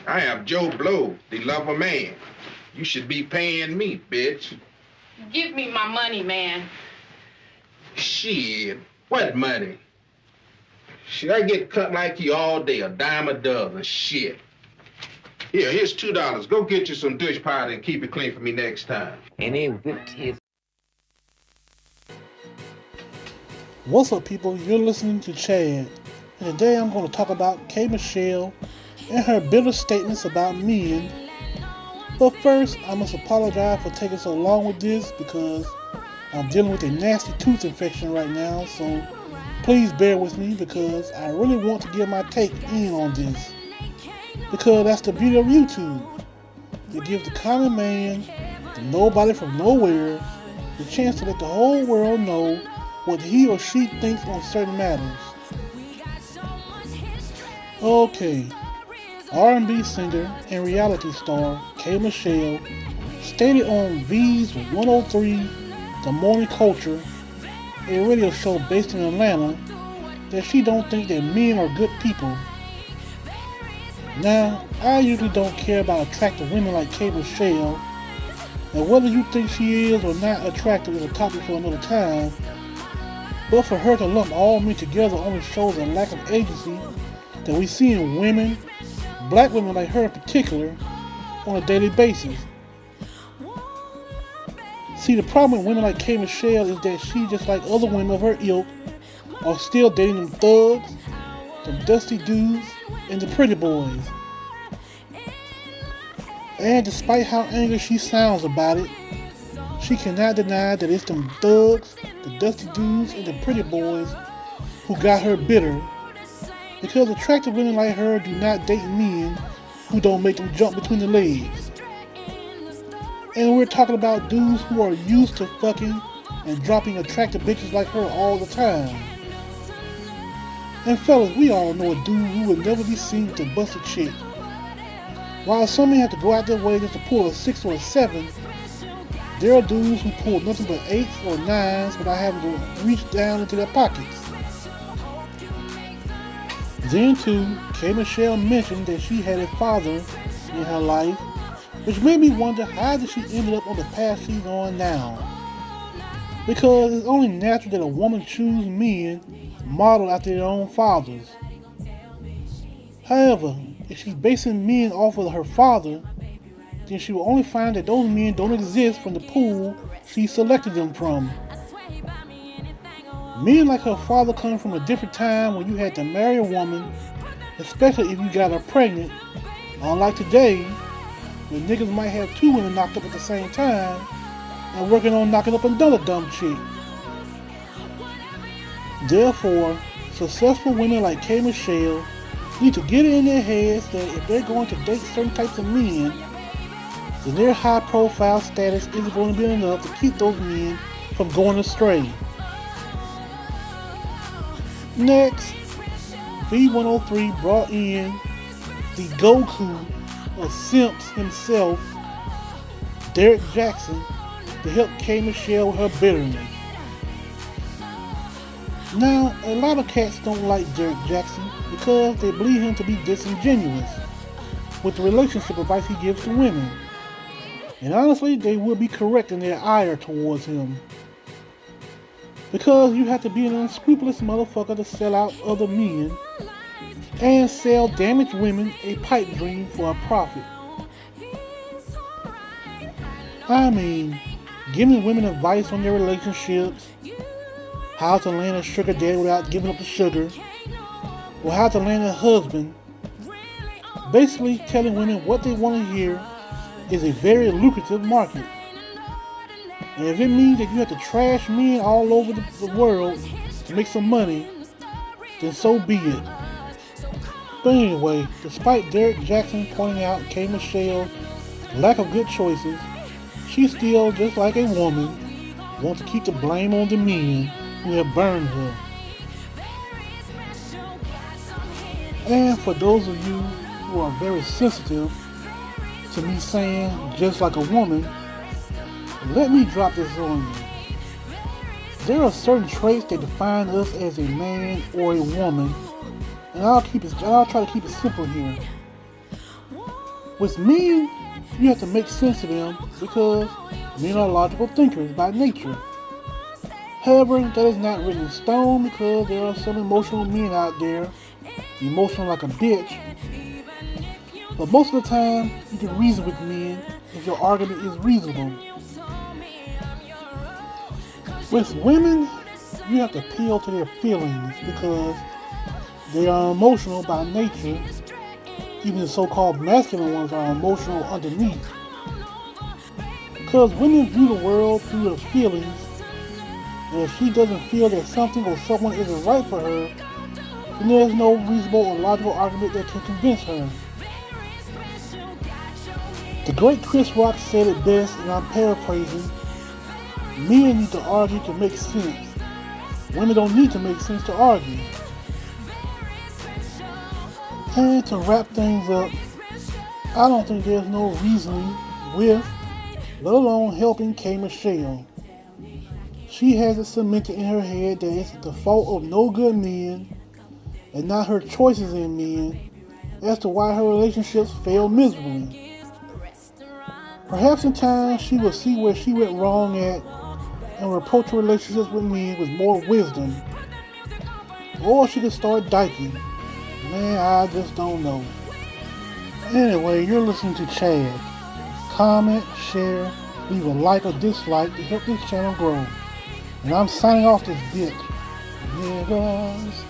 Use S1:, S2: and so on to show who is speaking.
S1: I am Joe Blow, the lover man. You should be paying me, bitch.
S2: Give me my money, man.
S1: Shit, what money? Shit, I get cut like you all day, a dime a dozen. Shit. Here's $2. Go get you some dish powder and keep it clean for me next time.
S3: And he whipped his.
S4: What's up, people? You're listening to Chad, and today I'm going to talk about K. Michelle and her bitter statements about men. But first, I must apologize for taking so long with this because I'm dealing with a nasty tooth infection right now, so please bear with me because I really want to give my take in on this. Because that's the beauty of YouTube. It gives the common man, the nobody from nowhere, the chance to let the whole world know what he or she thinks on certain matters. Okay, R&B singer and reality star K. Michelle stated on V's 103 The Morning Culture, a radio show based in Atlanta, that she don't think that men are good people. Now, I usually don't care about attractive women like K. Michelle, and whether you think she is or not attractive is a topic for another time, but for her to lump all men together only shows a lack of agency that we see in women, black women like her in particular, on a daily basis. See, the problem with women like K. Michelle is that she, just like other women of her ilk, are still dating them thugs, them dusty dudes, and the pretty boys. And despite how angry she sounds about it, she cannot deny that it's them thugs, the dusty dudes, and the pretty boys who got her bitter. Because attractive women like her do not date men who don't make them jump between the legs. And we're talking about dudes who are used to fucking and dropping attractive bitches like her all the time. And fellas, we all know a dude who would never be seen with a busted chick. While some men have to go out their way just to pull a 6 or a 7, there are dudes who pull nothing but 8s or 9s without having to reach down into their pockets. Then too, K. Michelle mentioned that she had a father in her life, which made me wonder how did she end up on the path she's on now. Because it's only natural that a woman choose men modeled after their own fathers. However, if she's basing men off of her father, then she will only find that those men don't exist from the pool she selected them from. Men like her father come from a different time when you had to marry a woman, especially if you got her pregnant, unlike today, when niggas might have 2 women knocked up at the same time and working on knocking up another dumb chick. Therefore, successful women like K. Michelle need to get it in their heads that if they're going to date certain types of men, then their high profile status isn't going to be enough to keep those men from going astray. Next, V103 brought in the Goku of Simps himself, Derek Jackson, to help K. Michelle with her bitterness. Now, a lot of cats don't like Derek Jackson because they believe him to be disingenuous with the relationship advice he gives to women. And honestly, they would be correct in their ire towards him. Because you have to be an unscrupulous motherfucker to sell out other men and sell damaged women a pipe dream for a profit. I mean, giving women advice on their relationships, how to land a sugar daddy without giving up the sugar, or how to land a husband, basically telling women what they want to hear is a very lucrative market. And if it means that you have to trash men all over the world to make some money, then so be it. But anyway, despite Derek Jackson pointing out K. Michelle's lack of good choices, she still, just like a woman, wants to keep the blame on the men who have burned her. And for those of you who are very sensitive to me saying just like a woman, let me drop this on you. There are certain traits that define us as a man or a woman, and I'll try to keep it simple here. With men, you have to make sense of them because men are logical thinkers by nature. However, that is not written in stone because there are some emotional men out there, emotional like a bitch. But most of the time, you can reason with men if your argument is reasonable. With women, you have to appeal to their feelings because they are emotional by nature. Even the so-called masculine ones are emotional underneath. Because women view the world through their feelings, and if she doesn't feel that something or someone isn't right for her, then there's no reasonable or logical argument that can convince her. The great Chris Rock said it best, and I'm paraphrasing, men need to argue to make sense. Women don't need to make sense to argue. And to wrap things up, I don't think there's no reasoning with, let alone helping K. Michelle. She has it cemented in her head that it's the fault of no good men and not her choices in men as to why her relationships fail miserably. Perhaps in time she will see where she went wrong at and will approach her relationships with men with more wisdom. Or she could start dyking. Man, I just don't know. Anyway, you're listening to Chad. Comment, share, leave a like or dislike to help this channel grow. And I'm signing off this bitch. Niggas.